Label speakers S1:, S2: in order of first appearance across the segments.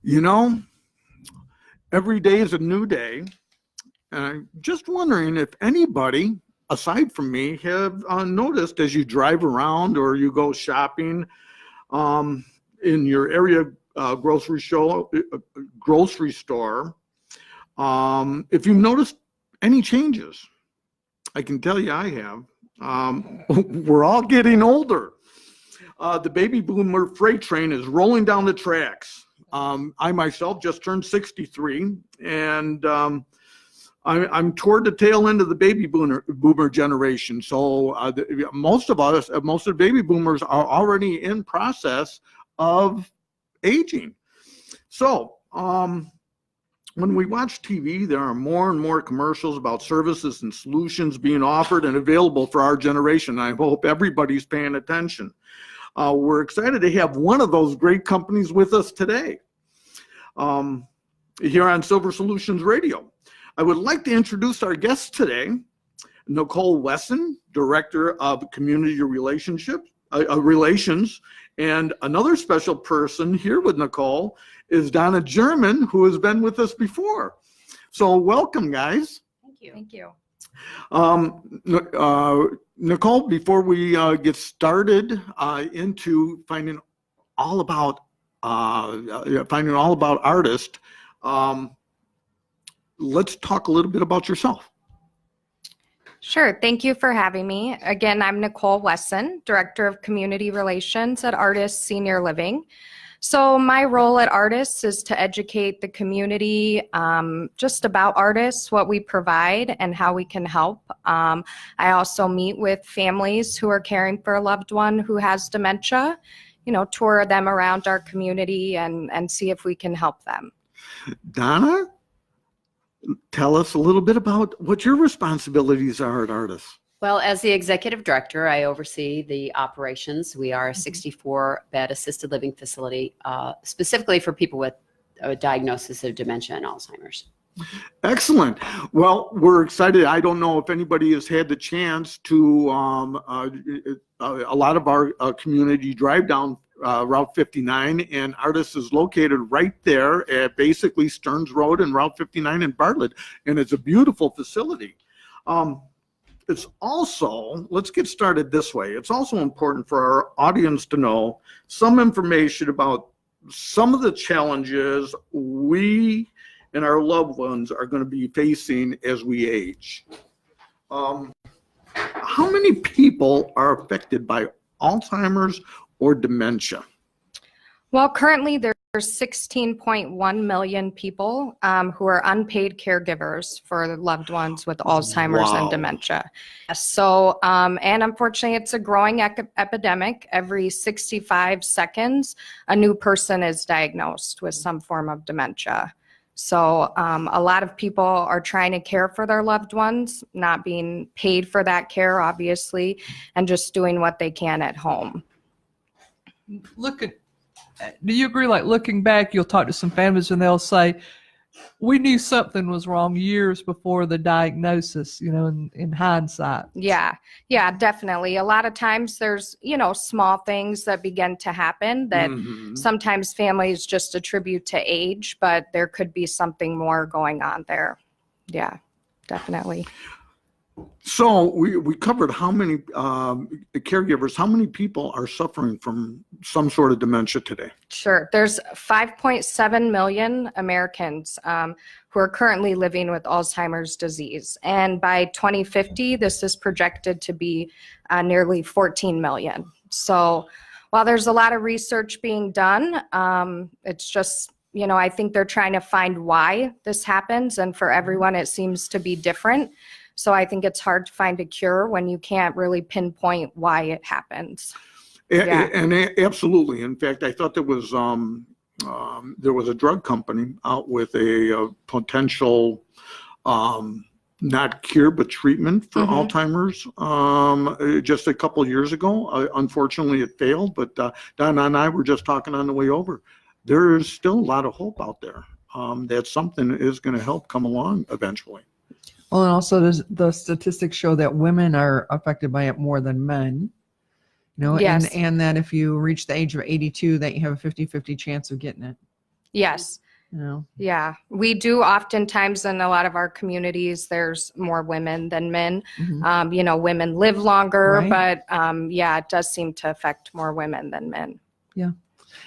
S1: You know, every day is a new day. And I'm just wondering if anybody, aside from me, have noticed as you drive around or you go shopping in your area grocery store, if you've noticed any changes. I can tell you I have. We're all getting older. The baby boomer freight train is rolling down the tracks. I myself just turned 63, and I'm toward the tail end of the baby boomer generation. So most of the baby boomers are already in process of aging. So when we watch TV, there are more and more commercials about services and solutions being offered and available for our generation. I hope everybody's paying attention. We're excited to have one of those great companies with us today here on Silver Solutions Radio. I would like to introduce our guest today, Nicole Wesson, Director of Community Relations, and another special person here with Nicole is Donna German, who has been with us before. So welcome, guys.
S2: Thank you. Thank you.
S1: Nicole, before we get started into finding all about Artis, let's talk a little bit about yourself.
S2: Sure. Thank you for having me. Again, I'm Nicole Wesson, Director of Community Relations at Artis Senior Living. So my role at Artis is to educate the community just about Artis, what we provide, and how we can help. I also meet with families who are caring for a loved one who has dementia, tour them around our community and see if we can help them.
S1: Donna, tell us a little bit about what your responsibilities are at Artis.
S3: Well, as the executive director, I oversee the operations. We are a 64-bed assisted living facility, specifically for people with a diagnosis of dementia and Alzheimer's.
S1: Excellent. Well, we're excited. I don't know if anybody has had the chance to, a lot of our community drive down Route 59, and Artis is located right there at basically Stearns Road and Route 59 in Bartlett, and it's a beautiful facility. It's also, let's get started this way. It's also important for our audience to know some information about some of the challenges we and our loved ones are going to be facing as we age. How many people are affected by Alzheimer's or dementia?
S2: Well, currently there's 16.1 million people who are unpaid caregivers for loved ones with Alzheimer's and dementia. So, and unfortunately, it's a growing epidemic. Every 65 seconds, a new person is diagnosed with some form of dementia. So a lot of people are trying to care for their loved ones, not being paid for that care, obviously, and just doing what they can at home.
S4: Do you agree, like looking back, you'll talk to some families and they'll say, we knew something was wrong years before the diagnosis, in hindsight?
S2: Yeah, definitely. A lot of times there's, small things that begin to happen that sometimes families just attribute to age, but there could be something more going on there. Yeah, definitely.
S1: So we covered how many caregivers, how many people are suffering from some sort of dementia today?
S2: Sure. There's 5.7 million Americans who are currently living with Alzheimer's disease. And by 2050, this is projected to be nearly 14 million. So while there's a lot of research being done, it's just, I think they're trying to find why this happens. And for everyone, it seems to be different. So I think it's hard to find a cure when you can't really pinpoint why it happens.
S1: And absolutely. In fact, I thought there was a drug company out with a potential not cure but treatment for Alzheimer's just a couple of years ago. Unfortunately, it failed. But Donna and I were just talking on the way over. There is still a lot of hope out there that something is going to help come along eventually.
S4: Well, and also the statistics show that women are affected by it more than men.
S5: You know,
S2: Yes.
S5: and that if you reach the age of 82, that you have a 50-50 chance of getting it.
S2: Yes.
S5: You know,
S2: Yeah, we do oftentimes in a lot of our communities, there's more women than men.
S5: Mhm.
S2: You know, women live longer,
S5: Right.
S2: but yeah, it does seem to affect more women than men.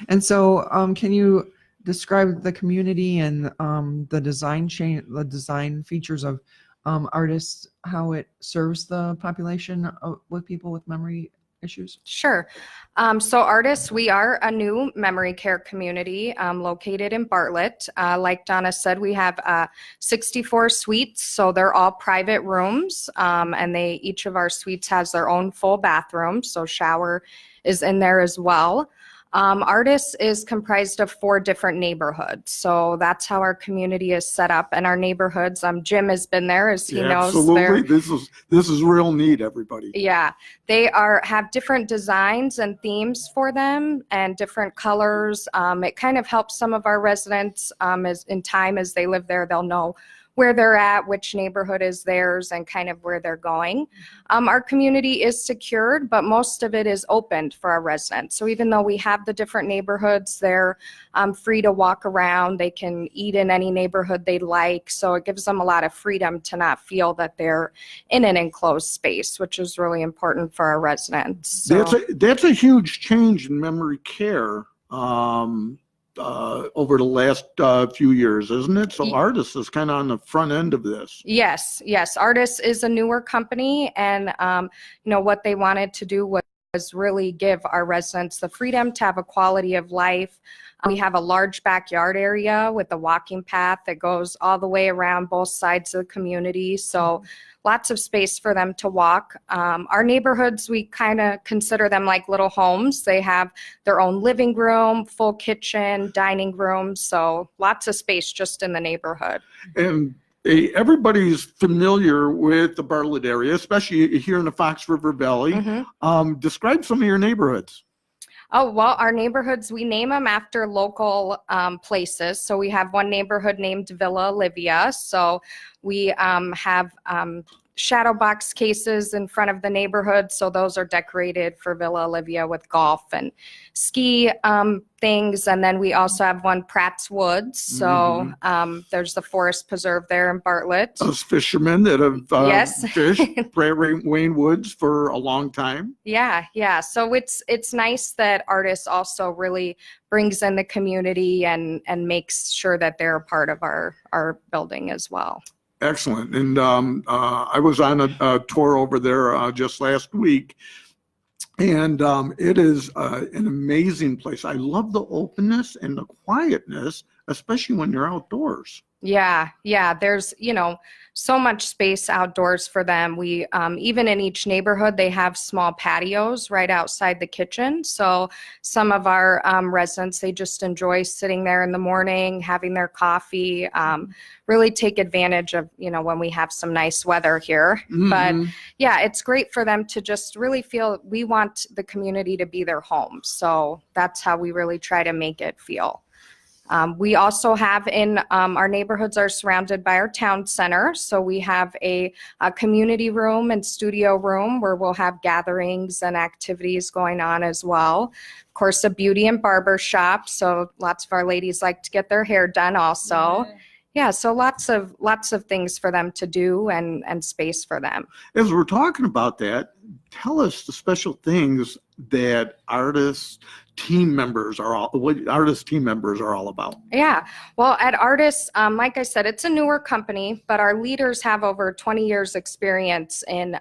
S5: And so, can you describe the community and the design features of Artists, how it serves the population with people with memory issues?
S2: Sure. So Artis, we are a new memory care community located in Bartlett. Like Donna said, we have 64 suites, so they're all private rooms, and each of our suites has their own full bathroom, so shower is in there as well. Artis is comprised of 4 different neighborhoods, so that's how our community is set up. And our neighborhoods, Jim has been there, as he knows.
S1: Absolutely. This is real neat, everybody.
S2: Yeah, they have different designs and themes for them and different colors. It kind of helps some of our residents as they live there, they'll know where they're at, which neighborhood is theirs, and kind of where they're going. Our community is secured, but most of it is opened for our residents. So even though we have the different neighborhoods, they're free to walk around. They can eat in any neighborhood they like. So it gives them a lot of freedom to not feel that they're in an enclosed space, which is really important for our residents. So,
S1: That's a huge change in memory care over the last few years, isn't it? So Artis is kind of on the front end of this.
S2: Yes. Artis is a newer company, and what they wanted to do was really give our residents the freedom to have a quality of life. We have a large backyard area with a walking path that goes all the way around both sides of the community. So lots of space for them to walk. Our neighborhoods, we kind of consider them like little homes. They have their own living room, full kitchen, dining room. So lots of space just in the neighborhood.
S1: And everybody's familiar with the Bartlett area, especially here in the Fox River Valley.
S2: Mm-hmm.
S1: Describe some of your neighborhoods.
S2: Oh, well, our neighborhoods, we name them after local places. So we have one neighborhood named Villa Olivia. So we have shadow box cases in front of the neighborhood. So those are decorated for Villa Olivia with golf and ski things. And then we also have one Pratt's Woods. So there's the forest preserve there in Bartlett.
S1: Those fishermen that have
S2: Yes.
S1: fished Prairie Wayne Woods for a long time.
S2: Yeah. So it's nice that Artis also really brings in the community and makes sure that they're a part of our building as well.
S1: Excellent. And I was on a tour over there just last week, and it is an amazing place. I love the openness and the quietness, especially when you're outdoors.
S2: Yeah. There's, so much space outdoors for them. We, even in each neighborhood, they have small patios right outside the kitchen. So some of our residents, they just enjoy sitting there in the morning, having their coffee, really take advantage of, when we have some nice weather here. But yeah, it's great for them to just really feel we want the community to be their home. So that's how we really try to make it feel. We also have our neighborhoods are surrounded by our town center. So we have a community room and studio room where we'll have gatherings and activities going on as well. Of course, a beauty and barber shop. So lots of our ladies like to get their hair done also. Yeah, so lots of things for them to do and space for them.
S1: As we're talking about that, tell us the special things that Artis team members are all about.
S2: Yeah, well, at Artis, like I said, it's a newer company, but our leaders have over 20 years experience in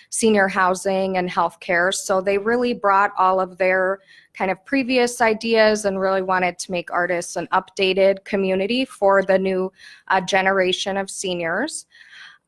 S2: senior housing and healthcare. So they really brought all of their kind of previous ideas and really wanted to make Artis an updated community for the new generation of seniors.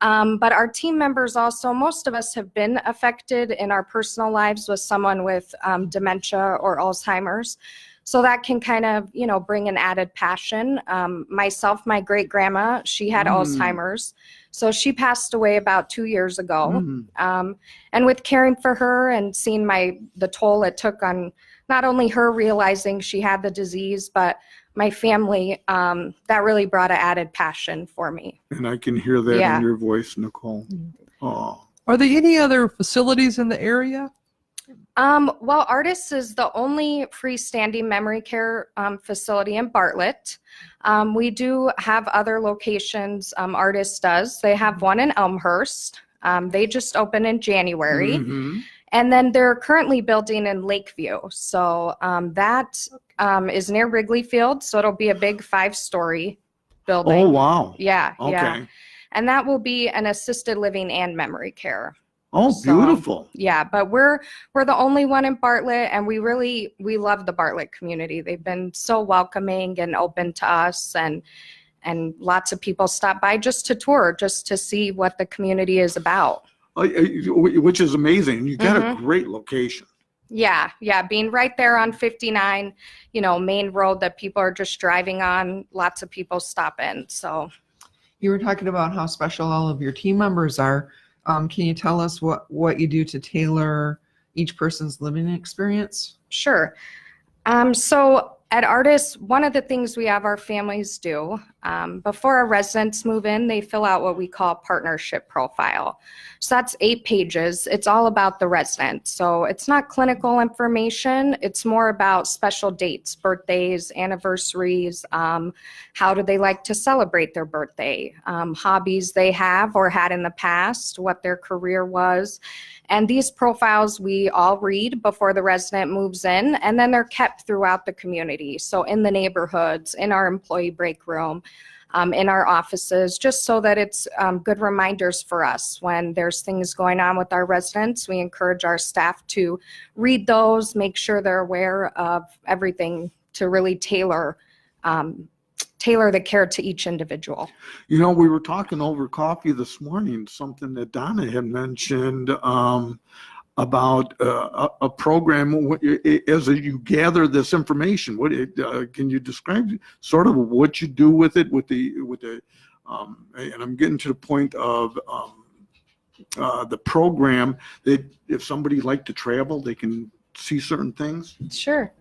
S2: But our team members also, most of us have been affected in our personal lives with someone with dementia or Alzheimer's. So that can kind of, bring an added passion. Myself, my great grandma, she had Alzheimer's. So she passed away about 2 years ago. And with caring for her and seeing the toll it took on not only her realizing she had the disease, but my family, that really brought an added passion for me.
S1: And I can hear that in your voice, Nicole. Oh.
S4: Are there any other facilities in the area?
S2: Well, Artis is the only freestanding memory care facility in Bartlett. We do have other locations. Artis does. They have one in Elmhurst. They just opened in January.
S1: Mhm.
S2: And then they're currently building in Lakeview. So that is near Wrigley Field. So it'll be a big 5-story building.
S1: Oh, wow.
S2: Yeah,
S1: Okay.
S2: yeah. And that will be an assisted living and memory care.
S1: Oh,
S2: So,
S1: beautiful.
S2: Yeah, but we're the only one in Bartlett, and we love the Bartlett community. They've been so welcoming and open to us, and lots of people stop by just to tour, just to see what the community is about.
S1: Which is amazing. You got a
S2: Mhm.
S1: great location.
S2: Yeah, yeah, being right there on 59, main road that people are just driving on, lots of people stop in. So,
S5: You were talking about how special all of your team members are. Can you tell us what you do to tailor each person's living experience?
S2: sure. So at Artis, one of the things we have our families do, before our residents move in, they fill out what we call a partnership profile. So that's 8 pages. It's all about the resident. So it's not clinical information. It's more about special dates, birthdays, anniversaries, how do they like to celebrate their birthday, hobbies they have or had in the past, what their career was. And these profiles we all read before the resident moves in, and then they're kept throughout the community. So in the neighborhoods, in our employee break room, in our offices, just so that it's good reminders for us when there's things going on with our residents. We encourage our staff to read those, make sure they're aware of everything to really tailor the care to each individual.
S1: We were talking over coffee this morning, something that Donna had mentioned about a program as you gather this information. Can you describe sort of what you do with it, with the and I'm getting to the point of the program that if somebody liked to travel, they can see certain things?
S2: Sure.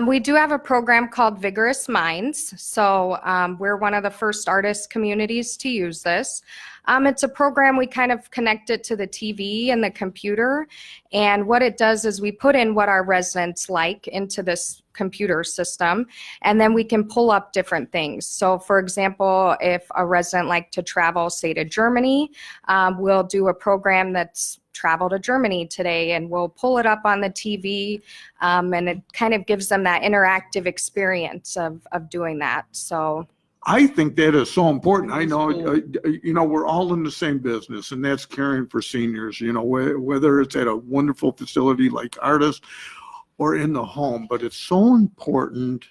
S2: We do have a program called Vigorous Minds. So we're one of the first artist communities to use this. It's a program we kind of connect it to the TV and the computer. And what it does is we put in what our residents like into this computer system, and then we can pull up different things. So for example, if a resident liked to travel, say to Germany, we'll do a program that's travel to Germany today, and we'll pull it up on the TV, and it kind of gives them that interactive experience of doing that. So
S1: I think that is so important. I know, we're all in the same business, and that's caring for seniors, whether it's at a wonderful facility like Artis or in the home. But it's so important,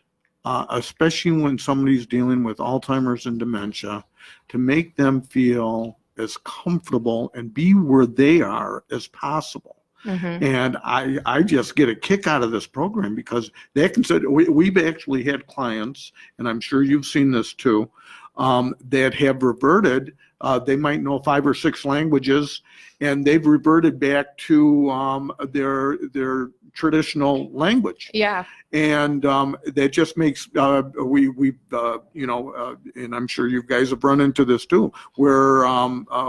S1: especially when somebody's dealing with Alzheimer's and dementia, to make them feel as comfortable and be where they are as possible.
S2: mhm.
S1: And I just get a kick out of this program because they consider, we've actually had clients, and I'm sure you've seen this too, that have reverted. They might know 5 or 6 languages, and they've reverted back to their traditional language.
S2: Yeah.
S1: And that just makes we've and I'm sure you guys have run into this too, where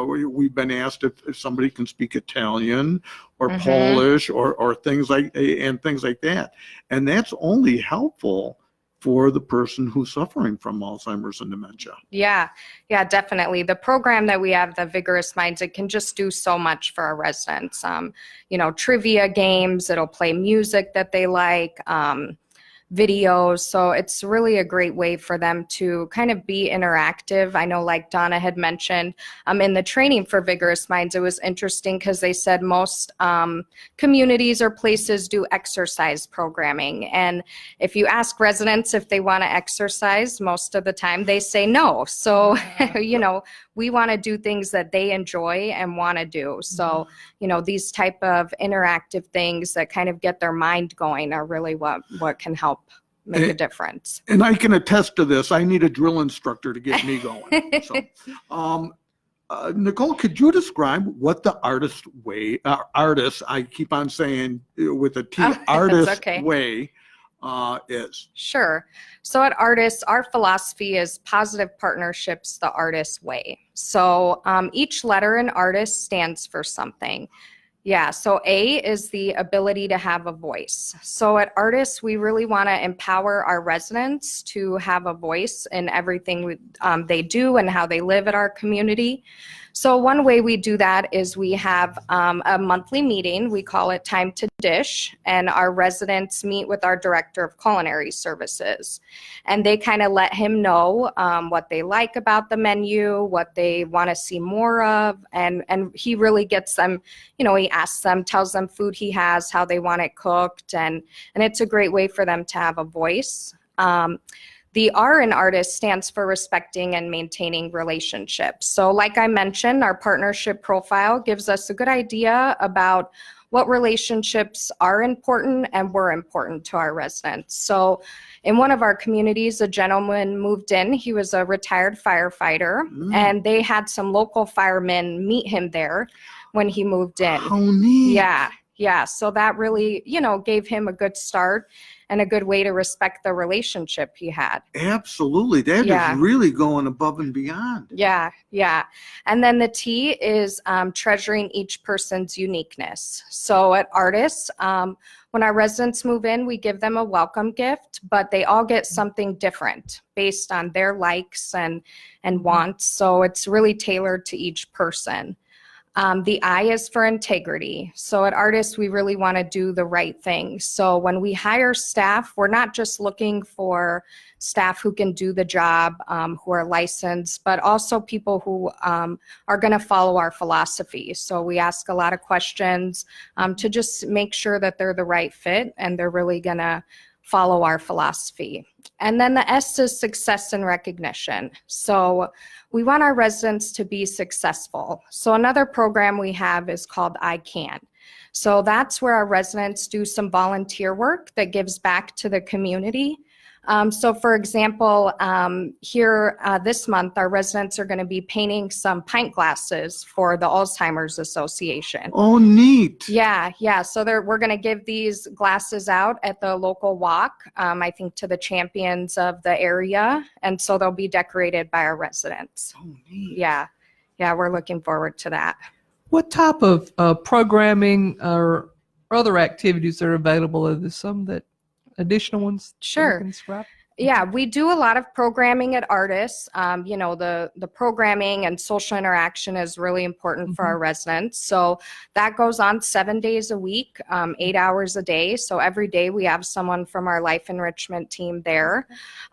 S1: we've been asked if somebody can speak Italian or
S2: Mhm.
S1: Polish or things like that, and that's only helpful for the person who's suffering from Alzheimer's and dementia.
S2: Yeah, definitely. The program that we have, the Vigorous Minds, it can just do so much for our residents. Trivia games, it'll play music that they like, videos. So it's really a great way for them to kind of be interactive. I know, like Donna had mentioned, in the training for Vigorous Minds, it was interesting because they said most communities or places do exercise programming. And if you ask residents if they want to exercise, most of the time they say no. So, we want to do things that they enjoy and want to do. So, these type of interactive things that kind of get their mind going are really what can help make a difference.
S1: And I can attest to this. I need a drill instructor to get me going. So, Nicole, could you describe what the artist way, I keep on saying with a T, artist
S2: okay.
S1: way is?
S2: Sure. So at Artis, our philosophy is positive partnerships the Artis way. So each letter in Artis stands for something. Yeah, so A is the ability to have a voice. So at Artis, we really want to empower our residents to have a voice in everything they do and how they live at our community. So one way we do that is we have a monthly meeting. We call it Time to Dish, and our residents meet with our Director of Culinary Services. And they kind of let him know what they like about the menu, what they want to see more of, and he really gets them, he asks them, tells them food he has, how they want it cooked, and it's a great way for them to have a voice. The R in Artis stands for respecting and maintaining relationships. So like I mentioned, our partnership profile gives us a good idea about what relationships are important and were important to our residents. So in one of our communities, a gentleman moved in. He was a retired firefighter, and they had some local firemen meet him there when he moved in.
S1: How neat.
S2: Yeah. So that really, gave him a good start and a good way to respect the relationship he had.
S1: Absolutely. That is really going above and beyond.
S2: Yeah. And then the T is treasuring each person's uniqueness. So at Artis, when our residents move in, we give them a welcome gift, but they all get something different based on their likes and wants. So it's really tailored to each person. The I is for integrity. So at Artis, we really want to do the right thing. So when we hire staff, we're not just looking for staff who can do the job, who are licensed, but also people who are going to follow our philosophy. So we ask a lot of questions to just make sure that they're the right fit and they're really going to follow our philosophy. And then the S is success and recognition. So we want our residents to be successful. So another program we have is called I Can. So that's where our residents do some volunteer work that gives back to the community. So for example, here this month, our residents are going to be painting some pint glasses for the Alzheimer's Association.
S1: Oh, neat.
S2: Yeah. So we're going to give these glasses out at the local walk, I think to the champions of the area. And so they'll be decorated by our residents.
S1: Oh, neat.
S2: Yeah, we're looking forward to that.
S4: What type of programming or other activities are available? Are there some that additional ones?
S2: Sure.
S4: That you can describe?
S2: Yeah, we do a lot of programming at Artis. The programming and social interaction is really important for our residents. So that goes on 7 days a week, 8 hours a day. So every day we have someone from our life enrichment team there.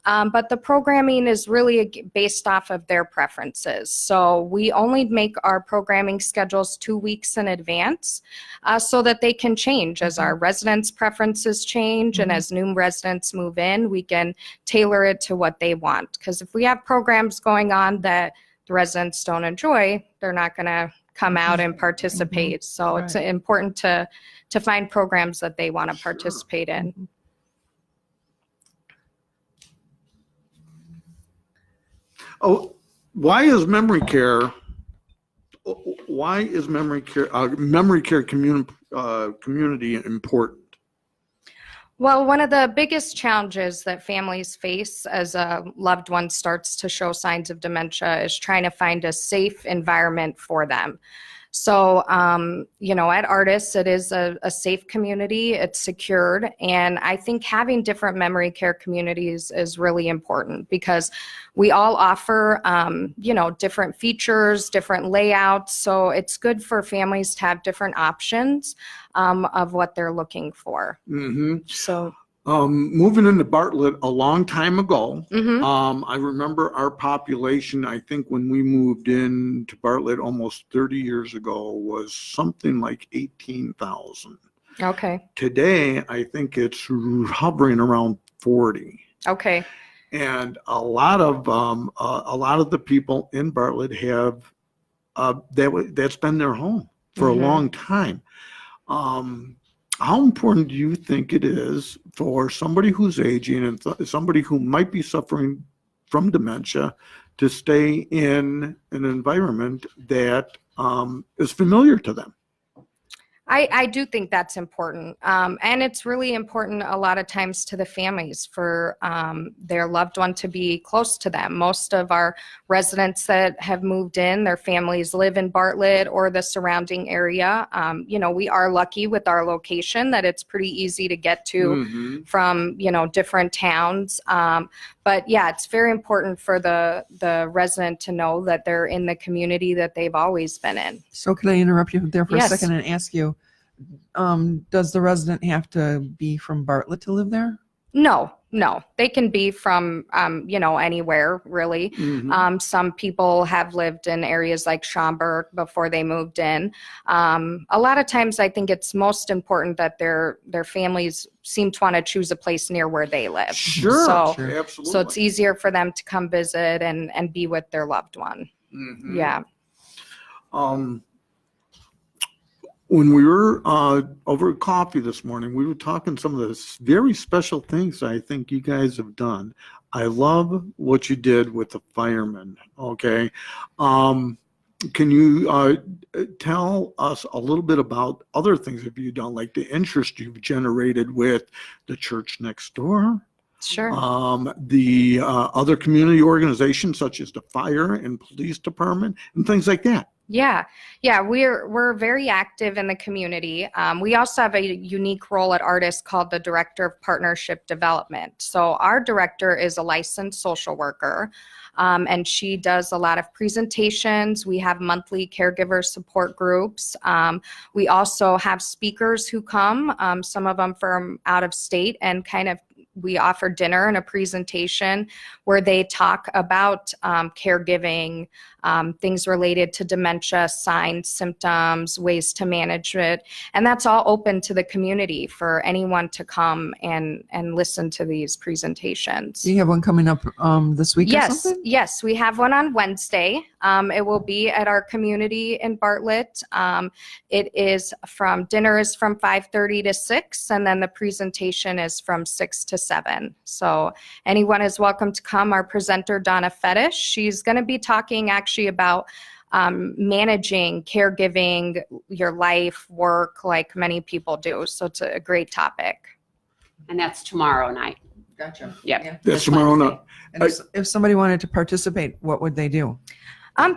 S2: But the programming is really based off of their preferences. So we only make our programming schedules 2 weeks in advance so that they can change as our residents' preferences change and as new residents move in, we can tailor it to what they want. Because if we have programs going on that the residents don't enjoy, they're not going to come out and participate. So it's important to find programs that they want to participate in.
S1: Oh, why is memory care community important?
S2: Well, one of the biggest challenges that families face as a loved one starts to show signs of dementia is trying to find a safe environment for them. So, at Artis, it is a safe community, it's secured, and I think having different memory care communities is really important because we all offer, different features, different layouts, so it's good for families to have different options of what they're looking for.
S1: Mm-hmm.
S2: So.
S1: Moving into Bartlett a long time ago, I remember our population, I think when we moved into Bartlett almost 30 years ago, was something like 18,000.
S2: Okay.
S1: Today, I think it's hovering around 40.
S2: Okay.
S1: And a lot of the people in Bartlett have that's been their home for a long time. How important do you think it is for somebody who's aging and somebody who might be suffering from dementia to stay in an environment that is familiar to them?
S2: I do think that's important. And it's really important a lot of times to the families for their loved one to be close to them. Most of our residents that have moved in, their families live in Bartlett or the surrounding area. We are lucky with our location that it's pretty easy to get to
S1: Mhm.
S2: from, different towns. But yeah, it's very important for the resident to know that they're in the community that they've always been in.
S5: So can I interrupt you there for
S2: Yes.
S5: a second and ask you, does the resident have to be from Bartlett to live there?
S2: No, they can be from, anywhere really.
S1: Mhm.
S2: Some people have lived in areas like Schaumburg before they moved in. A lot of times I think it's most important that their families seem to want to choose a place near where they live.
S1: Sure,
S2: So
S1: absolutely.
S2: it's easier for them to come visit and be with their loved one.
S1: Mhm.
S2: Yeah.
S1: When we were over at coffee this morning, we were talking some of the very special things I think you guys have done. I love what you did with the firemen. Okay. Can you tell us a little bit about other things that you've done, like the interest you've generated with the church next door?
S2: Sure.
S1: The other community organizations such as the fire and police department and things like that.
S2: Yeah, we're very active in the community. We also have a unique role at Artis called the Director of Partnership Development. So our director is a licensed social worker, and she does a lot of presentations. We have monthly caregiver support groups. We also have speakers who come, some of them from out of state, and we offer dinner and a presentation where they talk about caregiving, things related to dementia, signs, symptoms, ways to manage it. And that's all open to the community for anyone to come and listen to these presentations.
S5: Do you have one coming up this week or
S2: Yes,
S5: something?
S2: yes, we have one on Wednesday. It will be at our community in Bartlett. Dinner is from 5:30 to 6, and then the presentation is from 6 to 7. So anyone is welcome to come. Our presenter, Donna Fetish, she's going to be talking actually about managing, caregiving, your life, work, like many people do. So it's a great topic.
S3: And that's tomorrow night.
S5: Gotcha.
S3: Yep.
S5: Yeah.
S1: That's tomorrow night.
S5: And if somebody wanted to participate, what would they do?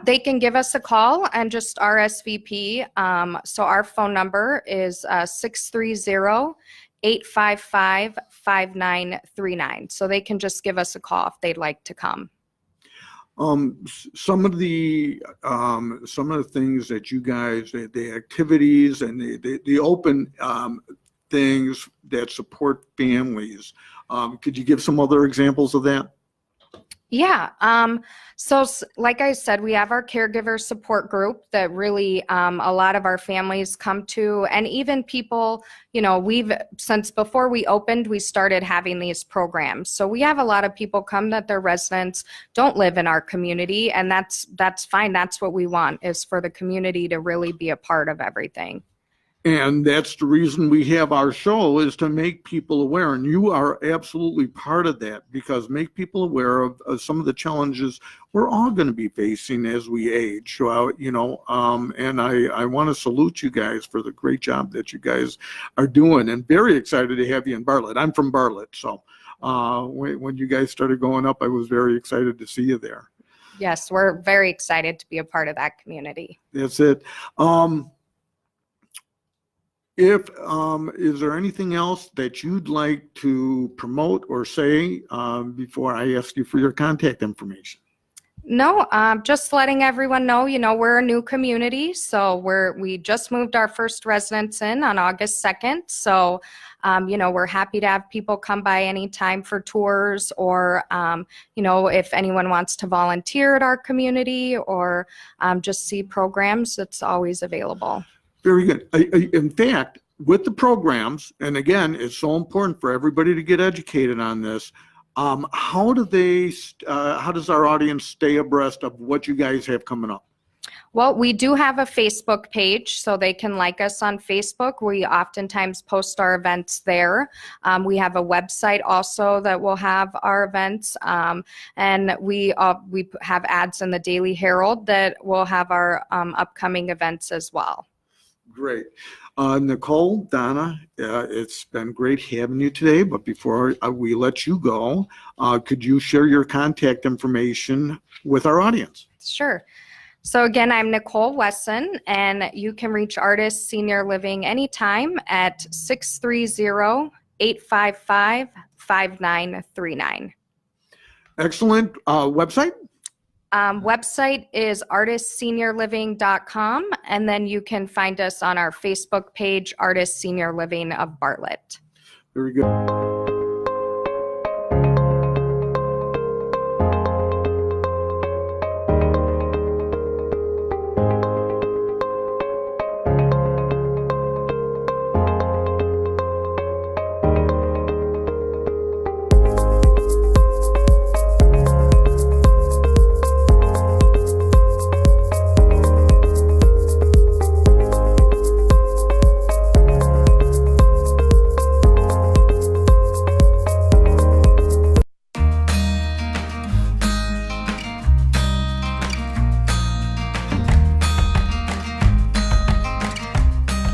S2: They can give us a call and just RSVP. So our phone number is 630-855-5939. So they can just give us a call if they'd like to come.
S1: Some of the things that you guys, the activities and the open things that support families. Could you give some other examples of that?
S2: Yeah. So like I said, we have our caregiver support group that really a lot of our families come to, and even people, since before we opened, we started having these programs. So we have a lot of people come that their residents don't live in our community, and that's fine. That's what we want, is for the community to really be a part of everything.
S1: And that's the reason we have our show, is to make people aware. And you are absolutely part of that, because make people aware of some of the challenges we're all going to be facing as we age. And I want to salute you guys for the great job that you guys are doing, and very excited to have you in Bartlett. I'm from Bartlett. So when you guys started going up, I was very excited to see you there.
S2: Yes, we're very excited to be a part of that community.
S1: That's it. Is there anything else that you'd like to promote or say before I ask you for your contact information?
S2: No, just letting everyone know, we're a new community. So we just moved our first residents in on August 2nd. So, we're happy to have people come by anytime for tours, or, if anyone wants to volunteer at our community, or just see programs, it's always available.
S1: Very good. In fact, with the programs, and again, it's so important for everybody to get educated on this. How does our audience stay abreast of what you guys have coming up?
S2: Well, we do have a Facebook page, so they can like us on Facebook. We oftentimes post our events there. We have a website also that will have our events, and we have ads in the Daily Herald that will have our upcoming events as well.
S1: Great. Nicole, Donna, it's been great having you today, but before we let you go, could you share your contact information with our audience?
S2: Sure. So again, I'm Nicole Wesson, and you can reach Artis Senior Living anytime at 630-855-5939.
S1: Excellent. Website?
S2: Website is artisseniorliving.com, and then you can find us on our Facebook page, Artis Senior Living of Bartlett.
S1: Very good.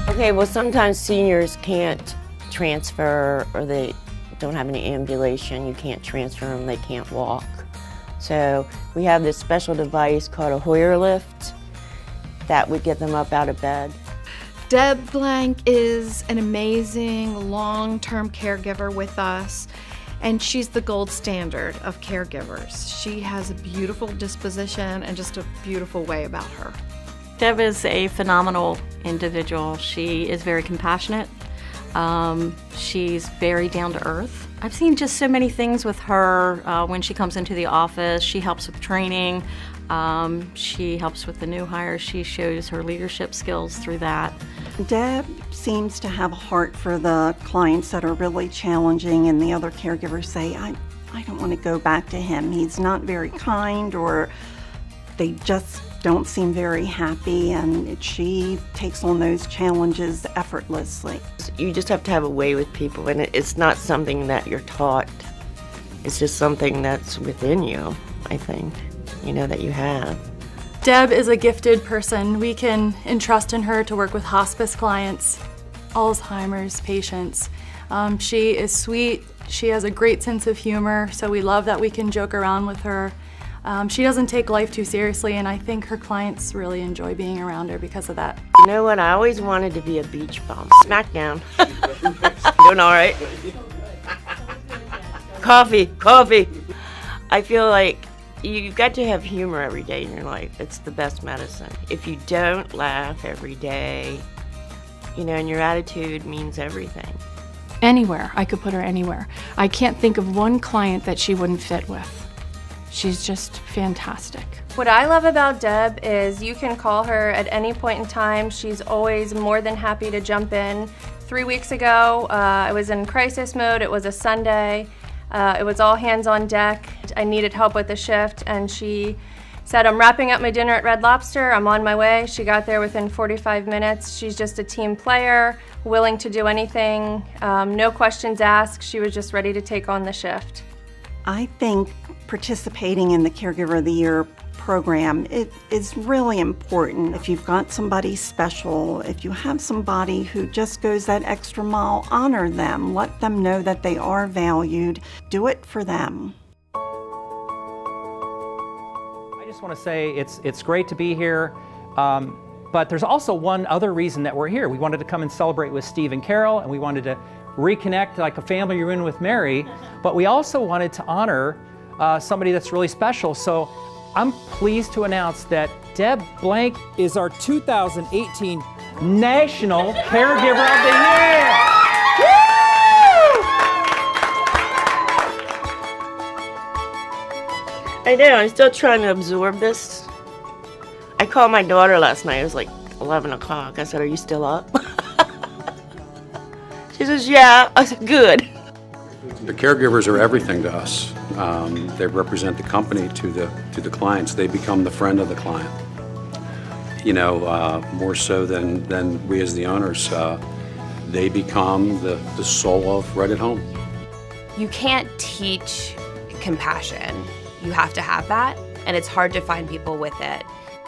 S6: Okay, well, sometimes seniors can't transfer, or they don't have any ambulation. You can't transfer them, they can't walk. So we have this special device called a Hoyer lift that would get them up out of bed.
S7: Deb Blank is an amazing long-term caregiver with us, and she's the gold standard of caregivers. She has a beautiful disposition and just a beautiful way about her.
S8: Deb is a phenomenal individual. She is very compassionate. She's very down to earth. I've seen just so many things with her when she comes into the office. She helps with training. She helps with the new hires. She shows her leadership skills through that.
S9: Deb seems to have a heart for the clients that are really challenging, and the other caregivers say, I don't want to go back to him. He's not very kind, or they just don't seem very happy, and she takes on those challenges effortlessly.
S6: You just have to have a way with people, and it's not something that you're taught. It's just something that's within you, I think, that you have.
S10: Deb is a gifted person. We can entrust in her to work with hospice clients, Alzheimer's patients. She is sweet. She has a great sense of humor, so we love that we can joke around with her. She doesn't take life too seriously, and I think her clients really enjoy being around her because of that.
S6: You know what? I always wanted to be a beach bum. Smackdown. Doing all right? Coffee. I feel like you've got to have humor every day in your life. It's the best medicine. If you don't laugh every day, and your attitude means everything.
S10: Anywhere. I could put her anywhere. I can't think of one client that she wouldn't fit with. She's just fantastic.
S11: What I love about Deb is you can call her at any point in time. She's always more than happy to jump in. 3 weeks ago, I was in crisis mode. It was a Sunday. It was all hands on deck. I needed help with the shift, and she said, I'm wrapping up my dinner at Red Lobster. I'm on my way. She got there within 45 minutes. She's just a team player, willing to do anything, no questions asked. She was just ready to take on the shift.
S9: I think participating in the Caregiver of the Year program, it is really important. If you've got somebody special, if you have somebody who just goes that extra mile, honor them. Let them know that they are valued. Do it for them.
S12: I just want to say it's great to be here, but there's also one other reason that we're here. We wanted to come and celebrate with Steve and Carol, and we wanted to reconnect like a family reunion with Mary, but we also wanted to honor somebody that's really special. So I'm pleased to announce that Deb Blank is our 2018 National Caregiver of the Year.
S6: I know, I'm still trying to absorb this. I called my daughter last night. It was like 11 o'clock. I said, are you still up? She says, yeah. I said, good.
S13: The caregivers are everything to us. They represent the company to the clients. They become the friend of the client. More so than we as the owners. They become the soul of Right at Home.
S14: You can't teach compassion. You have to have that, and it's hard to find people with it.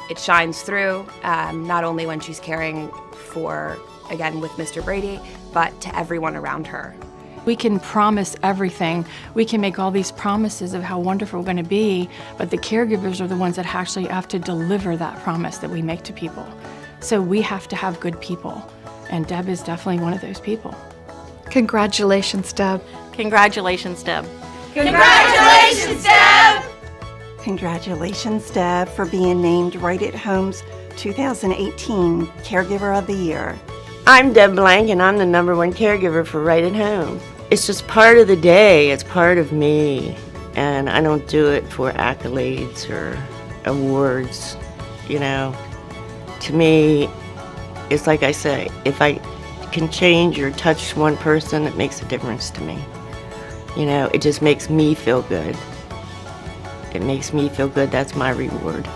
S14: it shines through, not only when she's caring for, again, with Mr. Brady, but to everyone around her.
S10: We can promise everything. We can make all these promises of how wonderful we're going to be, but the caregivers are the ones that actually have to deliver that promise that we make to people. So we have to have good people, and Deb is definitely one of those people.
S7: Congratulations, Deb.
S8: Congratulations, Deb.
S11: Congratulations, Deb!
S9: Congratulations, Deb, for being named Right at Home's 2018 Caregiver of the Year.
S6: I'm Deb Blank, and I'm the #1 caregiver for Right at Home. It's just part of the day. It's part of me, and I don't do it for accolades or awards. You know, to me, it's like I say, if I can change or touch one person, it makes a difference to me. You know, it just makes me feel good. It makes me feel good. That's my reward.